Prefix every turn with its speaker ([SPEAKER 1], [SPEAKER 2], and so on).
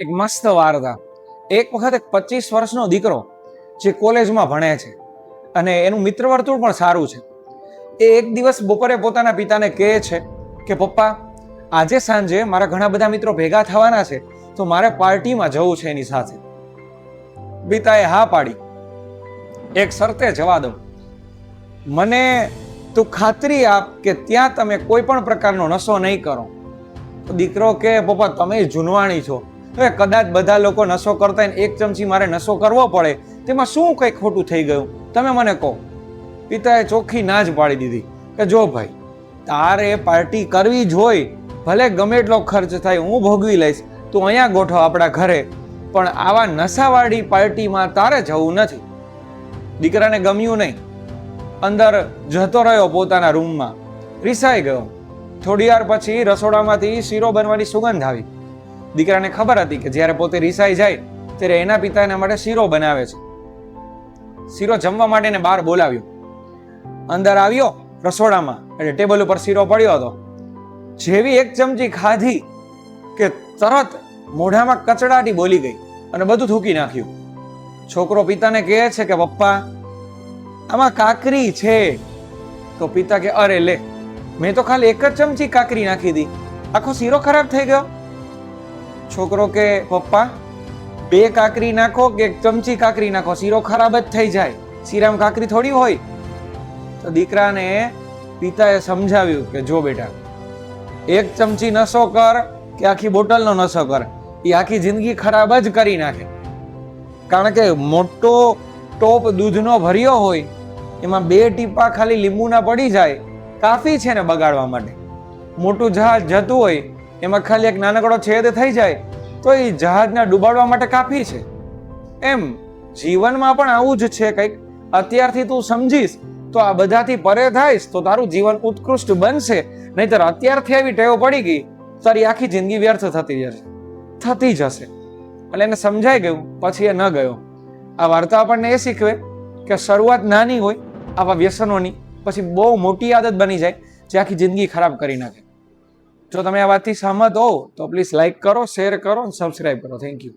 [SPEAKER 1] એક મસ્ત વાર્તા. એક વખત એક 25 વર્ષનો દીકરો જે કોલેજમાં ભણે છે અને એનું મિત્ર વર્તુળ પણ સારું છે, એ એક દિવસ બપોરે પોતાના પિતાને કહે છે કે પપ્પા, આજે સાંજે મારા ઘણા બધા મિત્રો ભેગા થવાના છે, તો મારે પાર્ટીમાં જવું છે એની સાથે. પિતાએ હા પાડી. એક શરતે જવા દઉં, મને તું ખાતરી આપ કે ત્યાં તમે કોઈ પણ પ્રકારનો નશો નહીં કરો. તો દીકરો કે પપ્પા, તમે જૂનવાણી છો, હવે કદાચ બધા લોકો નશો કરતા હોય, એક ચમચી મારે નશો કરવો પડે, તેમાં શું કંઈ ખોટું થઈ ગયું, તમે મને કહો. પિતાએ ચોખ્ખી ના જ પાડી દીધી કે જો ભાઈ, તારે પાર્ટી કરવી જ હોય, ભલે ગમે એટલો ખર્ચ થાય હું ભોગવી લઈશ, તું અહીંયા ગોઠવ આપણા ઘરે, પણ આવા નશાવાળી પાર્ટીમાં તારે જવું નથી. દીકરાને ગમ્યું નહીં, અંદર જતો રહ્યો પોતાના રૂમમાં, રીસાઈ ગયો. થોડી વાર પછી રસોડામાંથી શીરો બનવાની સુગંધ આવી. દીકરાને ખબર હતી કે જ્યારે પોતે રીસાઈ જાય ત્યારે એના પિતા એના માટે શીરો બનાવે છે. શીરો જમવા માટે એને બહાર બોલાવ્યો. અંદર આવ્યો રસોડામાં, એટલે ટેબલ ઉપર શીરો પડ્યો હતો. જેવી એક ચમચી ખાધી કે તરત મોઢામાં કચડાટી બોલી ગઈ અને બધું થૂકી નાખ્યું. છોકરો પિતાને કહે છે કે પપ્પા, આમાં કાકરી છે. તો પિતા કે અરે લે, મેં તો ખાલી એક જ ચમચી કાકરી નાખી હતી, આખો શીરો ખરાબ થઈ ગયો. છોકરો કે પપ્પા, 2 કાકરી નાખો કે 1 ચમચી કાકરી નાખો, શીરો ખરાબ જ થઈ જાય, શીરામાં કાકરી થોડી હોય. તો દીકરાને પિતાએ સમજાવ્યું કે જો બેટા, 1 ચમચી નશો કર કે આખી બોટલનો નશો કર, એ આખી જિંદગી ખરાબ જ કરી નાખે. કારણ કે મોટો ટોપ દૂધનો ભર્યો હોય, એમાં 2 ટીપા ખાલી લીંબુના પડી જાય, કાફી છે ને બગાડવા માટે. મોટું જહાજ જતું હોય, એમાં ખાલી એક નાનકડો છેદ થઈ જાય તો એ જહાજને ડૂબાડવા માટે કાફી છે. એમ જીવનમાં પણ આવું જ છે કંઈક. અત્યારથી તું સમજીશ તો આ બધાથી પરે થાઈશ તો તારું જીવન ઉત્કૃષ્ટ બનશે, નહીતર અત્યારથી આવી ટેવ પડી ગઈ તારી આખી જિંદગી વ્યર્થ થતી જશે. એટલે એને સમજાઈ ગયું, પછી એ ન ગયો. આ વાર્તા આપણને એ શીખવે કે શરૂઆત નાની હોય આવા વ્યસનોની, પછી બહુ મોટી આદત બની જાય જે આખી જિંદગી ખરાબ કરી નાખે. જો તમે આ વાતથી સહમત હો તો પ્લીઝ લાઈક કરો, શેર કરો અને સબસ્ક્રાઈબ કરો. Thank you.